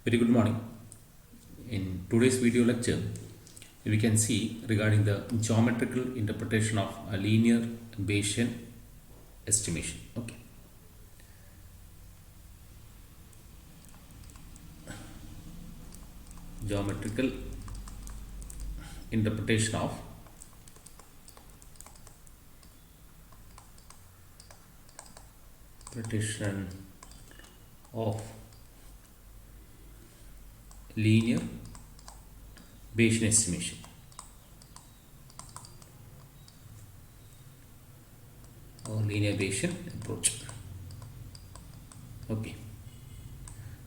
Very good morning. In today's video lecture, we can see regarding the geometrical interpretation of a linear Bayesian estimation. Okay. Geometrical interpretation of linear Bayesian estimation. Or linear Bayesian approach. Okay.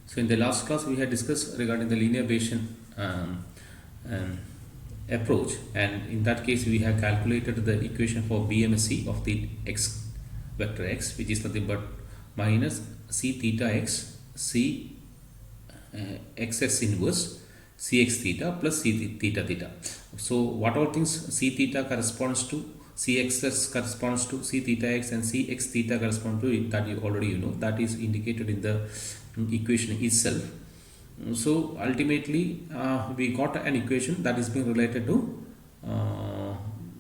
So in the last class we had discussed regarding the linear Bayesian approach, and in that case we have calculated the equation for BMSE of the x vector x, which is nothing but minus c theta x c xx inverse cx theta plus c theta theta. So what all things c theta corresponds to, cxx corresponds to c theta x, and cx theta corresponds to it, that you already know, that is indicated in the equation itself. So ultimately we got an equation that is being related to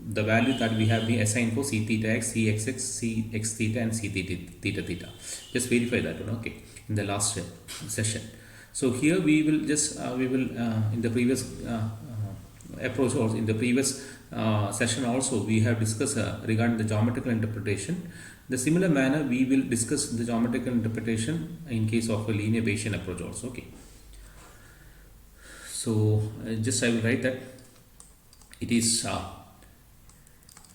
the value that we have been assigned for c theta x, cxx, cx theta and c theta theta. Just verify that one, okay, in the last session. So here we will just in the previous approach, also in the previous session also we have discussed regarding the geometrical interpretation. The similar manner we will discuss the geometrical interpretation in case of a linear Bayesian approach also. Okay. So just I will write that it is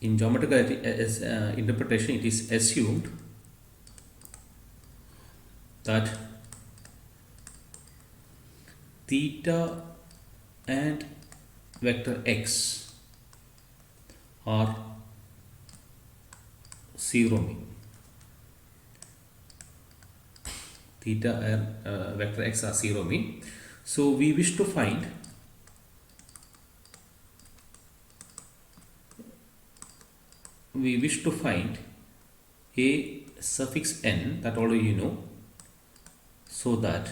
in geometrical interpretation, it is assumed that theta and vector x are zero mean. Theta and vector x are zero mean. So we wish to find a suffix n, that already you know, so that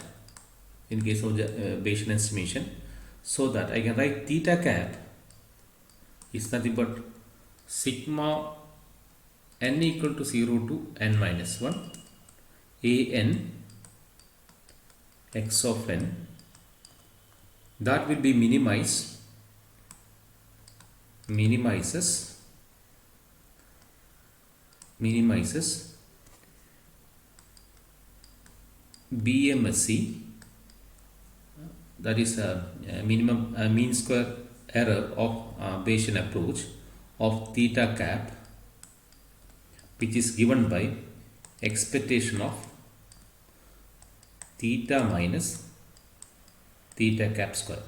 in case of Bayesian estimation, so that I can write theta cap is nothing but sigma n equal to 0 to n minus 1 a n x of n, that will be minimises BMSE, that is a minimum mean square error of Bayesian approach of theta cap, which is given by expectation of theta minus theta cap square.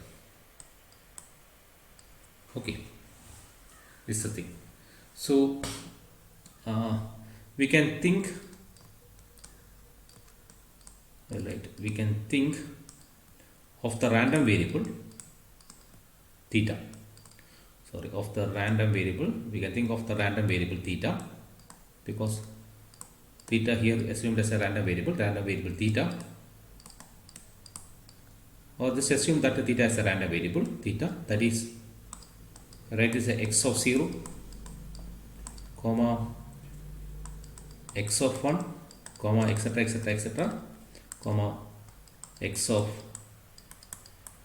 Okay, this is the thing. So we can think of the random variable theta. We can think of the random variable theta, because theta here assumed as a random variable theta, or just assume that the theta is a random variable theta, that is, write this as x of 0 comma x of 1 comma etc comma x of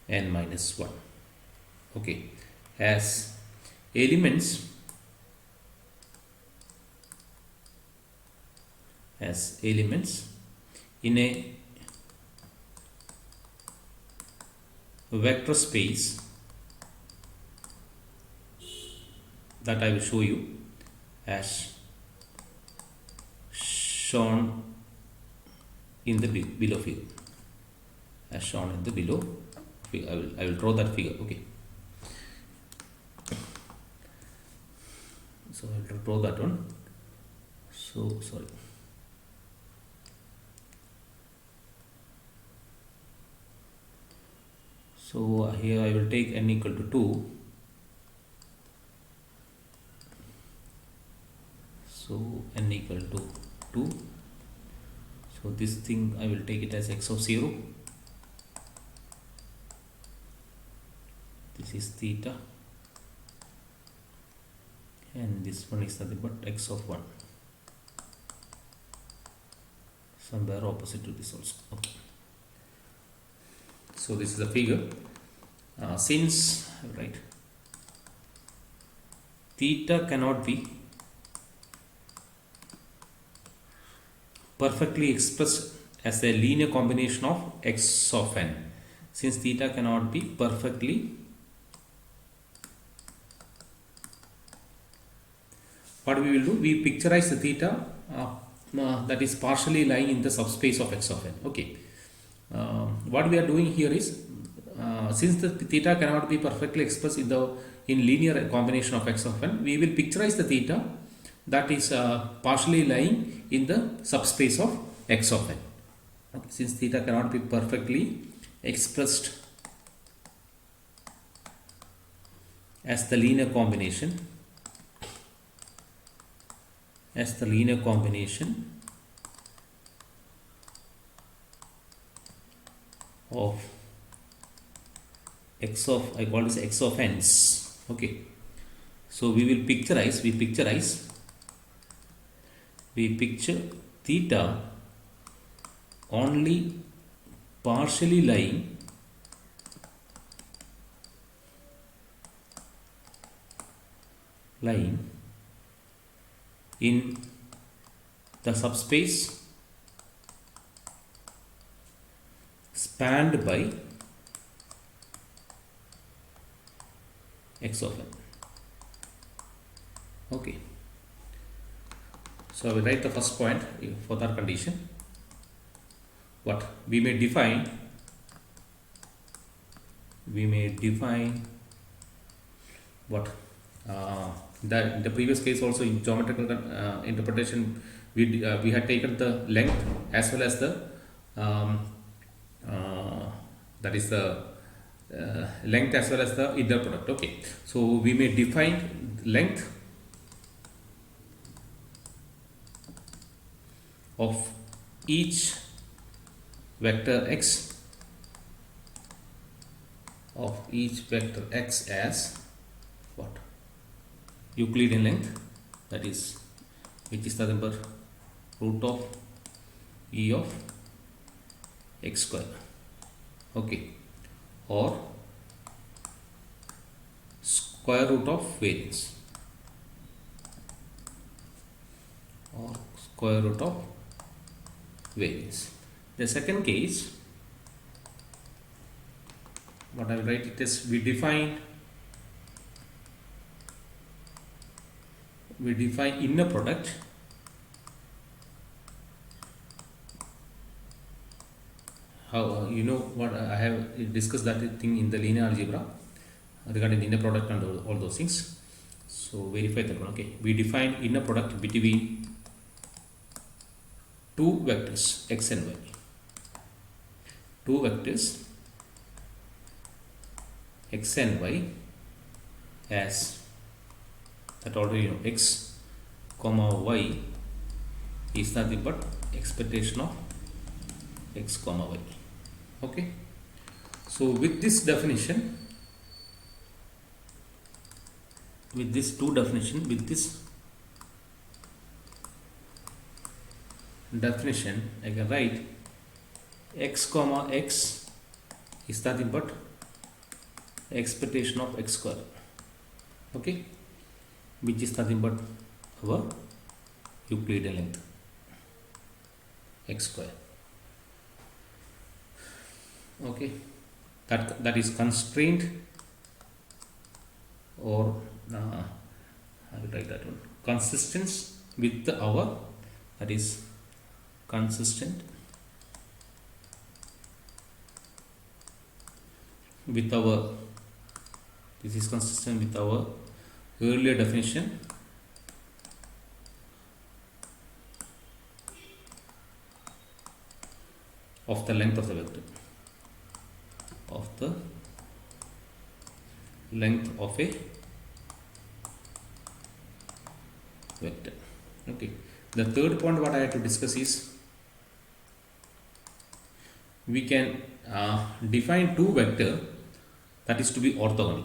n minus 1. Okay, as elements in a vector space that I will show you as shown in the below figure. I will draw that figure. Okay. So I will draw that one. So sorry. So here I will take n equal to 2. So n equal to 2. So this thing I will take it as x of 0 this is theta, and this one is nothing but x of 1, somewhere opposite to this also. Okay, so this is the figure. Since right, theta cannot be perfectly expressed as a linear combination of x of n, since theta cannot be perfectly, what we will do, we picturize the theta that is partially lying in the subspace of x of n. Okay, what we are doing here is, since the theta cannot be perfectly expressed in linear combination of x of n, we will picturize the theta that is partially lying in the subspace of x of n. Okay, since theta cannot be perfectly expressed as the linear combination of x of, I call this x of n's. Okay, so we picture theta only partially lying in the subspace spanned by x of n. Okay, so I will write the first point for that condition. What we may define what that in the previous case also, in geometrical interpretation, we had taken the length as well as the that is the length as well as the inner product. Okay, so we may define length of each vector x as what? Euclidean length, that is, which is nothing but root of e of x square. Okay, or square root of variance, The second case, what I will write it is, we define inner product how you know what I have discussed that thing in the linear algebra regarding the inner product and all those things. So verify that one. Okay, we define inner product between two vectors x and y, x and y as that already you know, x comma y is nothing but expectation of x comma y. Okay, so with this definition, with this definition, I can write x comma x is nothing but expectation of x square. Okay, which is nothing but our Euclidean length x square. Okay, that is constraint, or I will write that one, consistent with our, that is consistent with our, this is consistent with our earlier definition of the length of the vector, Okay, the third point what I have to discuss is, we can define two vector that is to be orthogonal.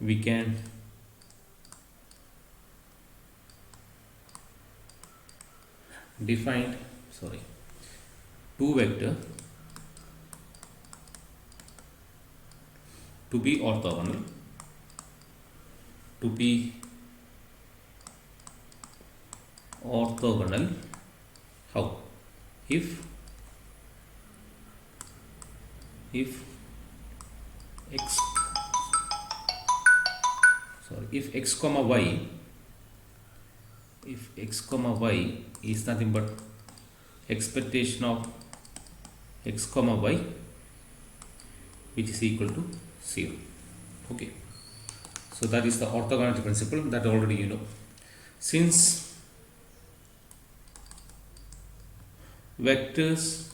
We can define two vector to be orthogonal, how? If x comma y is nothing but expectation of x comma y which is equal to 0. Okay, so that is the orthogonality principle that already you know. Since vectors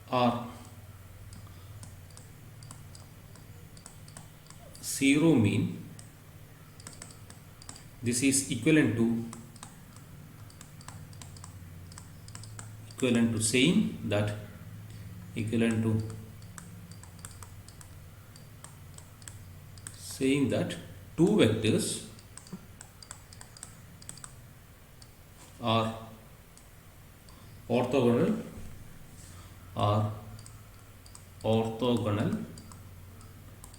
are zero mean, this is equivalent to saying that two vectors are orthogonal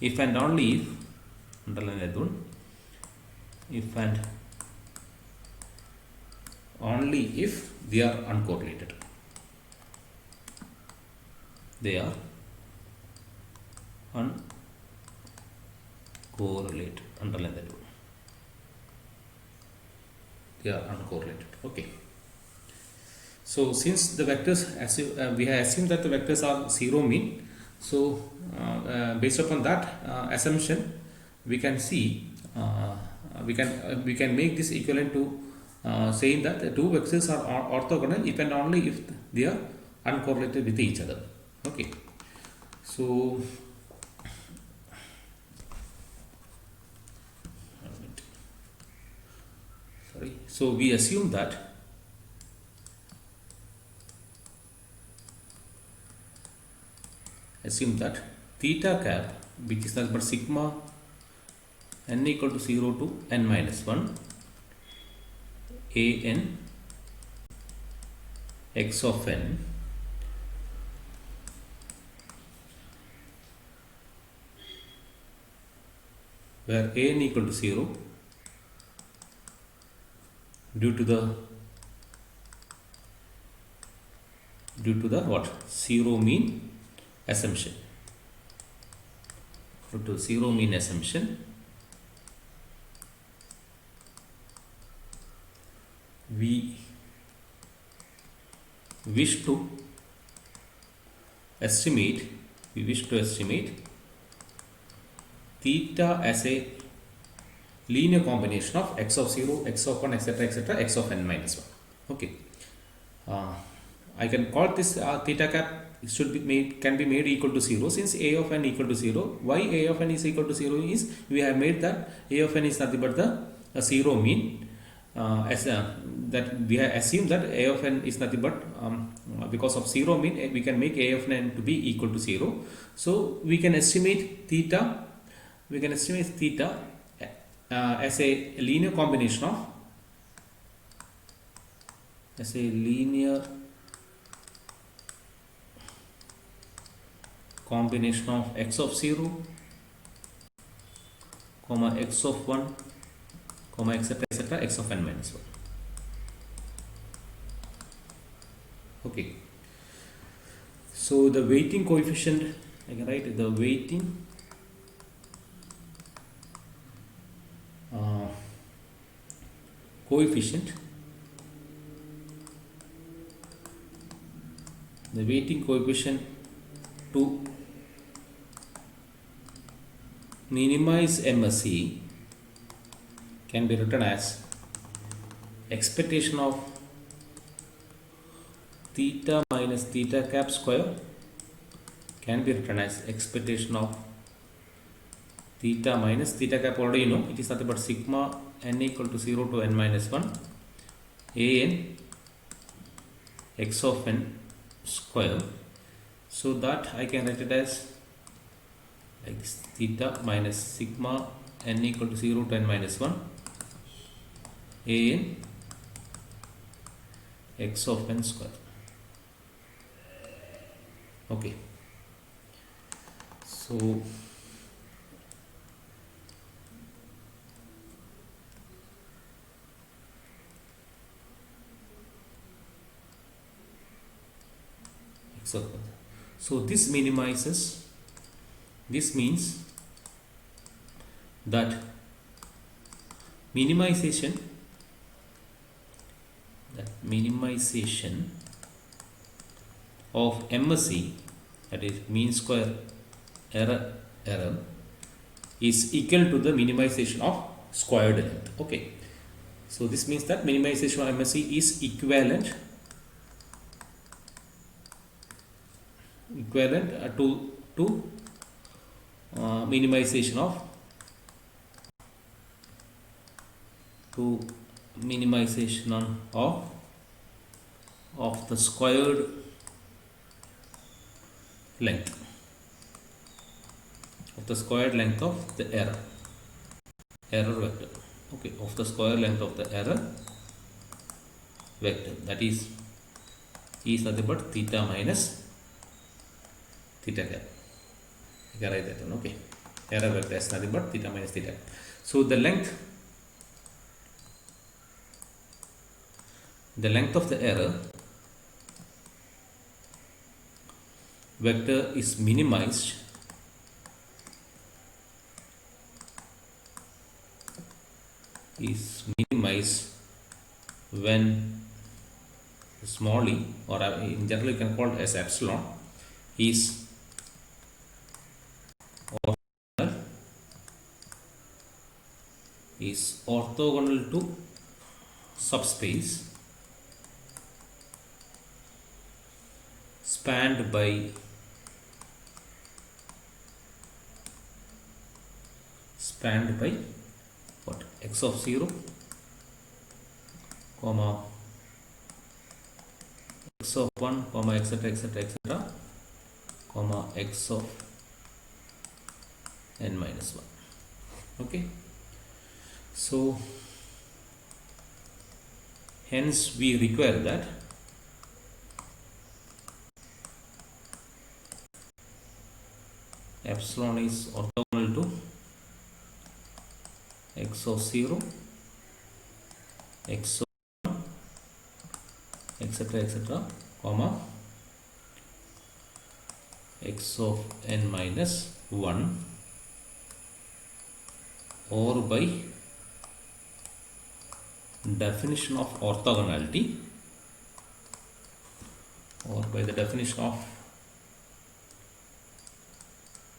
if and only if, underline that one, if and only if they are uncorrelated. They are uncorrelated, underline that one. They are uncorrelated. Okay. So since the vectors, we have assumed that the vectors are zero mean, so based upon that assumption, we can see we can make this equivalent to saying that the two vectors are orthogonal if and only if they are uncorrelated with each other. Okay, so we assume that theta cap, which is nothing but sigma n equal to 0 to n minus 1 a n x of n where a n equal to 0 due to the what? Zero mean assumption. Due to zero mean assumption, we wish to estimate theta as a linear combination of x of 0, x of 1, etc., x of n minus 1. Okay, I can call this theta cap can be made equal to 0 since a of n equal to 0. Why a of n is equal to 0 is we have made that a of n is nothing but the zero mean, that we have assumed that a of n is nothing but because of zero mean we can make a of n to be equal to 0. So we can estimate theta as a linear combination of x of 0, x of 1, etc., x of n minus 1. Okay, so the weighting coefficient, I can write the weighting coefficient to minimize MSE can be written as expectation of theta minus theta cap square can be written as expectation of theta minus theta cap. Already you know it is nothing but sigma n equal to 0 to n minus 1 a n x of n square So that I can write it as like this, theta minus sigma n equal to 0 to n minus 1 a in x of n square. Okay, so x of n. So this minimizes, this means that minimization of MSE, that is mean square error is equal to the minimization of squared length. Okay, so this means that minimization of MSE is equivalent to minimization of the squared length of the error vector. Okay, of the square length of the error vector, that is nothing but theta minus theta cap. You can write that one. Okay, error vector is nothing but theta minus theta. So the length of the error vector is minimized when small e, or in general you can call it as epsilon, is orthogonal to subspace spanned by what, x of 0 comma x of 1 comma etc comma x of n minus 1. Okay, so hence we require that epsilon is orthogonal to x of 0, x of 1, etc comma x of n minus 1, or by definition of orthogonality, or by the definition of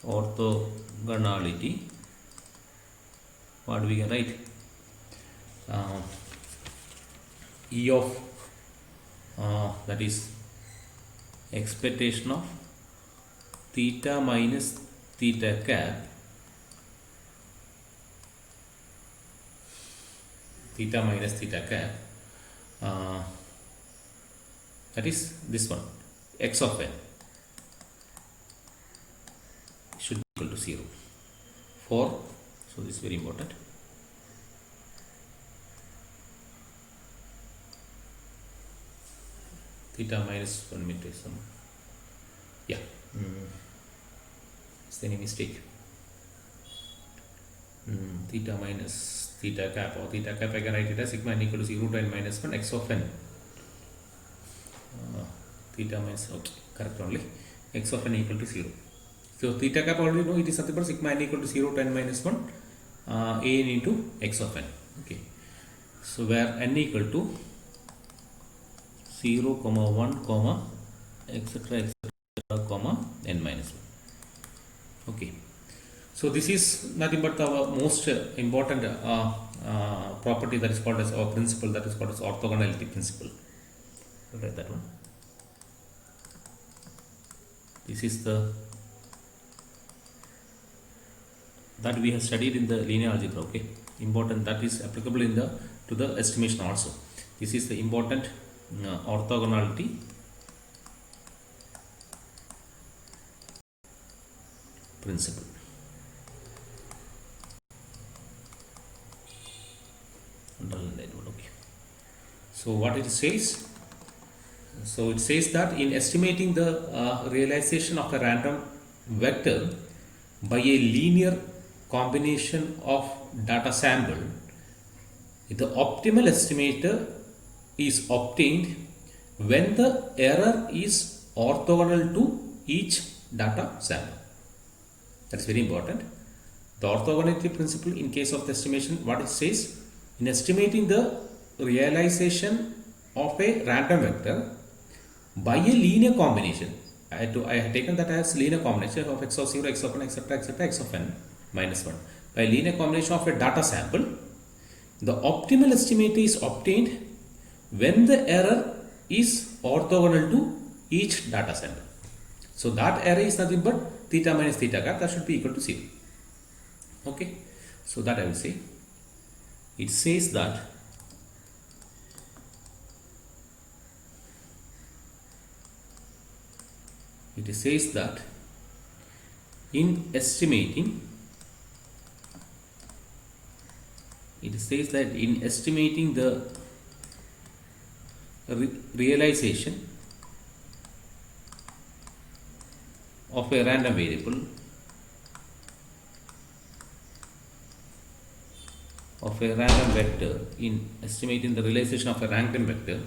orthogonality, what we can write? E of that is expectation of theta minus theta cap that is this one, x of n should be equal to 0 for, so this is very important, theta minus 1 meter some, yeah, is there any mistake? Theta minus theta cap, or theta cap I can write it as sigma n equal to 0 to n minus 1 x of n, theta minus, okay, correct only, x of n equal to 0. So theta cap already know, it is nothing but sigma n equal to 0 to n minus 1 a n into x of n. Okay, so where n equal to 0 comma 1 comma etc comma n minus 1. Okay, so this is nothing but our most important property, that is called as, our principle, that is called as orthogonality principle. Write that one. This is the that we have studied in the linear algebra. Okay, important, that is applicable in the to the estimation also. This is the important orthogonality principle. Underline that one. Okay. So what it says? So it says that in estimating the realization of a random vector by a linear combination of data sample, the optimal estimator is obtained when the error is orthogonal to each data sample. That's very important. The orthogonality principle in case of the estimation, what it says, in estimating the realization of a random vector by a linear combination. I have taken that as linear combination of x of 0, x of 1, etc., x of n minus 1. By linear combination of a data sample, the optimal estimate is obtained when the error is orthogonal to each data sample. So that error is nothing but theta minus theta cap, that should be equal to 0. Okay, so that I will say. It says that in estimating the realization of a random variable of a random vector, in estimating the realization of a random vector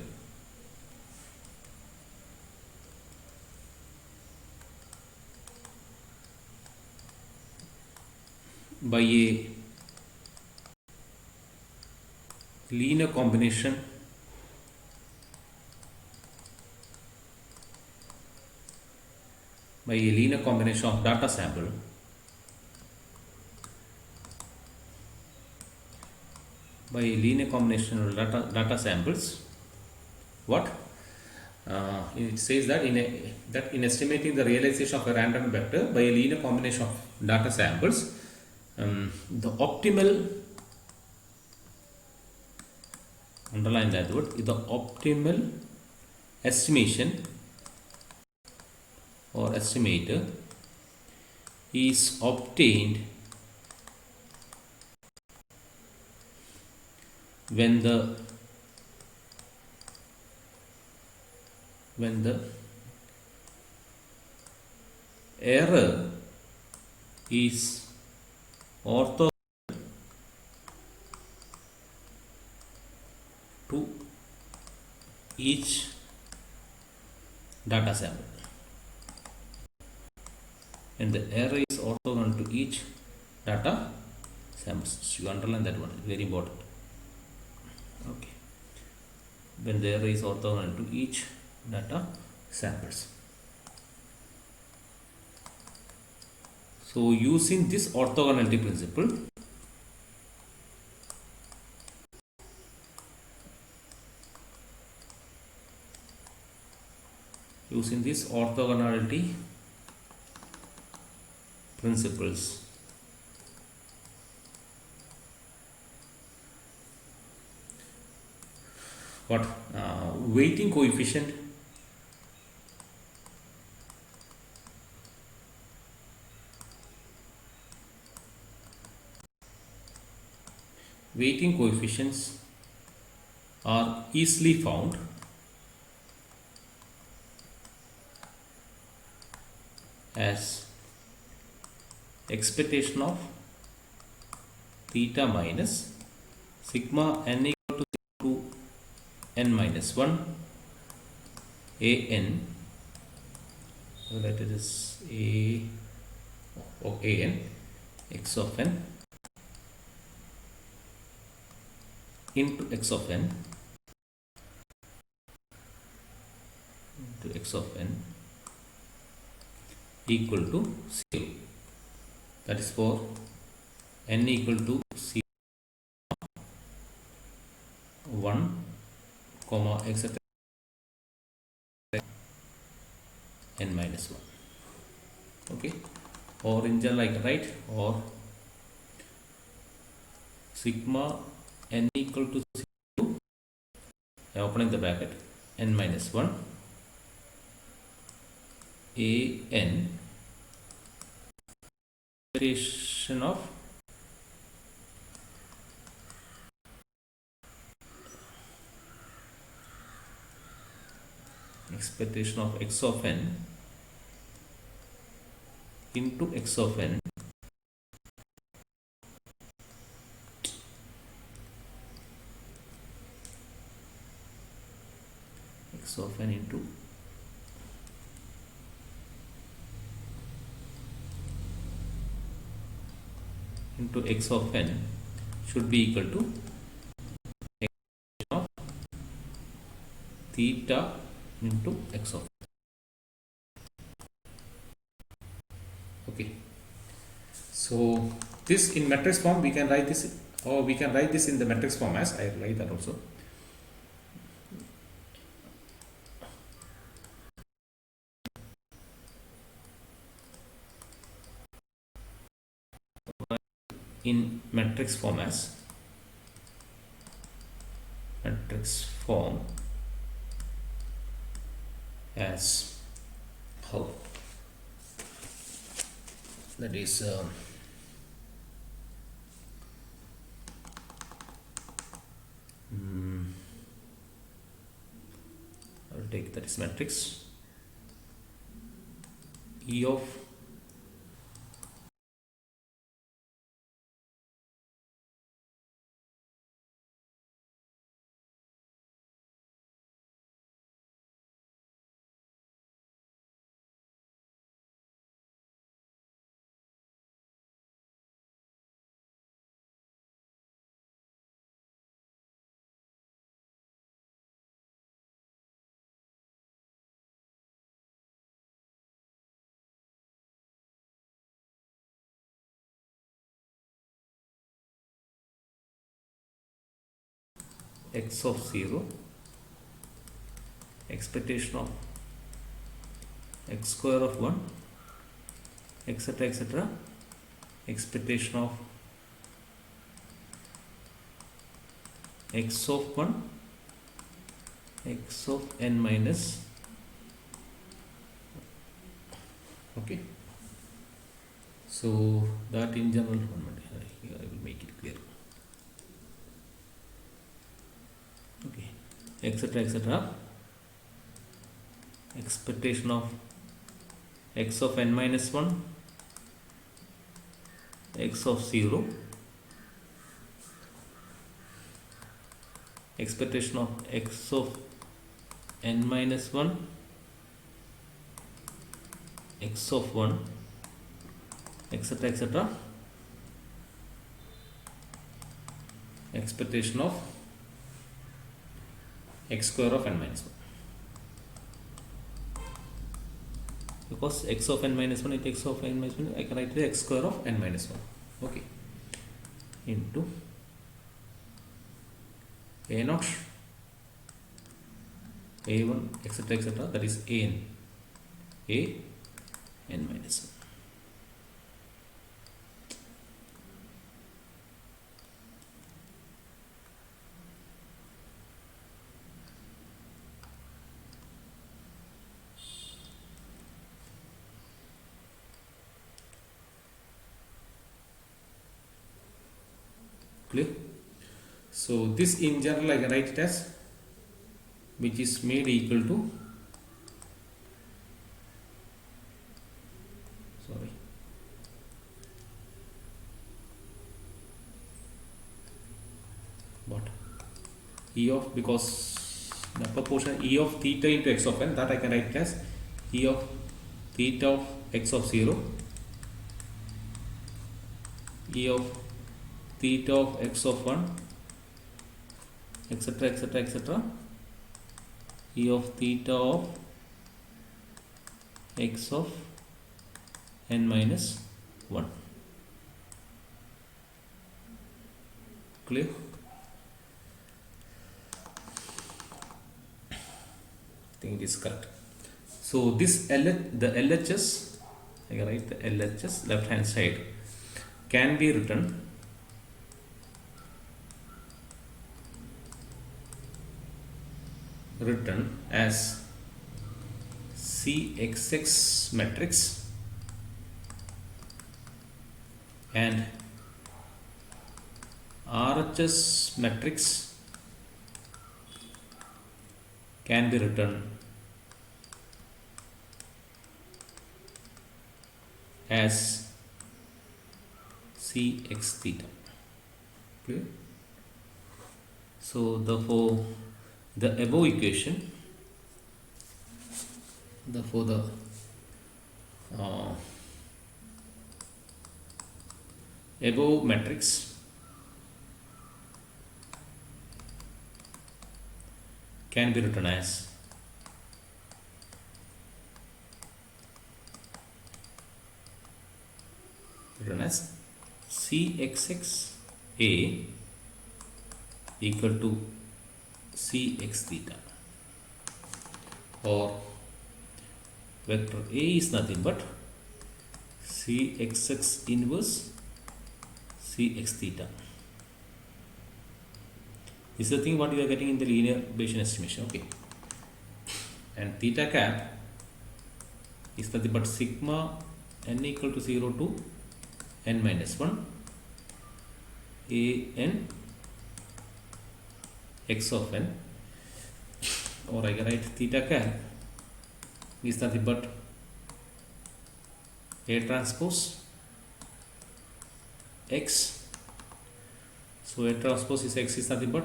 by a linear combination of data sample, data samples, what it says that in estimating the realization of a random vector by a linear combination of data samples, the optimal, underline that word, the optimal estimation or estimator is obtained when the error is orthogonal to each data sample, and the error is orthogonal to each data samples. You underline that one, very important. Okay, when the error is orthogonal to each data samples. So using this orthogonality principle, principles, what weighting coefficient weighting coefficients are easily found as expectation of theta minus sigma n equal to n minus 1 a n, let it is a of a n x of n into x of n equal to 0. That is for n equal to 1 comma etc n minus 1. Okay, or in general I can write, or sigma n equal to 0, I am opening the bracket, n minus 1 a n expectation of x of n into x of n x of n into x of n should be equal to x of theta into x of n. Okay, so this in matrix form we can write this, or we can write this in the matrix form as I write that also. In matrix form as how, that is I will take that is matrix E of x of 0, expectation of x square of 1, etc., etc., expectation of x of 1, x of n minus. Okay, so that in general, here I will make it clear. Okay, etc., etc., expectation of x of n minus 1, x of 0, expectation of x of n minus 1, x of 1, etc., etc., expectation of x square of n minus 1, because x of n minus 1 is x of n minus 1, I can write the x square of n minus 1. Okay, into a naught, a1, etc., etc., that is a n minus 1. Clear? So this in general I can write it as, which is made equal to, sorry, what, E of, because the proportion E of theta into x of n, that I can write it as E of theta of x of 0, E of theta of x of 1, etc., etc., etc., E of theta of x of n minus 1. Clear? I think it is correct. So this the LHS, I can write the LHS left hand side, can be written as CXX matrix and RHS matrix can be written as Cx theta. Clear? So therefore the above equation, therefore the above matrix can be written as Cxxa equal to Cx theta, or vector A is nothing but Cxx inverse Cx theta. This is the thing what you are getting in the linear Bayesian estimation. Okay, and theta cap is nothing but sigma n equal to 0 to n minus 1 a n x of n, or I can write theta cap is nothing but A transpose x. So A transpose is x is nothing but,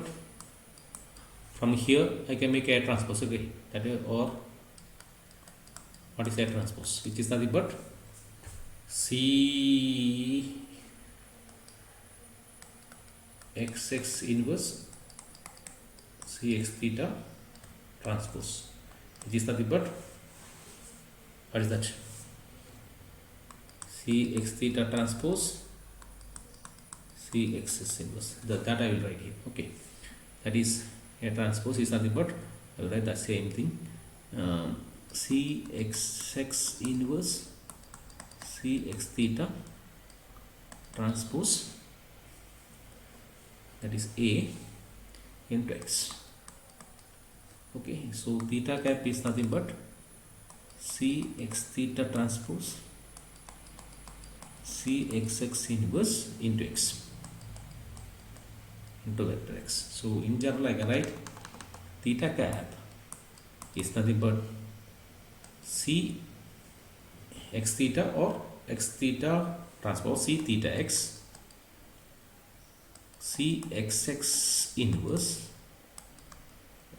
from here I can make A transpose, okay, that is, or what is A transpose, which is nothing but C xx inverse Cx theta transpose, which is nothing but, what is that, Cx theta transpose Cxx inverse, that I will write here. Okay, that is A transpose is nothing but, I will write the same thing, Cxx inverse Cx theta transpose, that is A into x. Okay, so theta cap is nothing but Cx theta transpose Cxx inverse into x, into vector x. So in general I can write theta cap is nothing but C x theta or x theta transpose C theta x Cxx inverse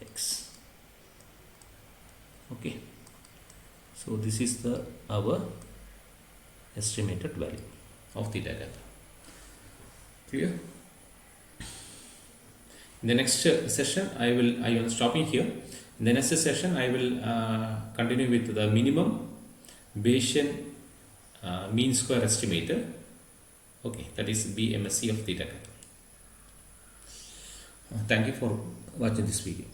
x. Okay, so this is the our estimated value of theta cap. Clear? In the next session I am stopping here. In the next session I will continue with the minimum Bayesian mean square estimator. Okay, that is BMSE of theta cap. Thank you for watching this video.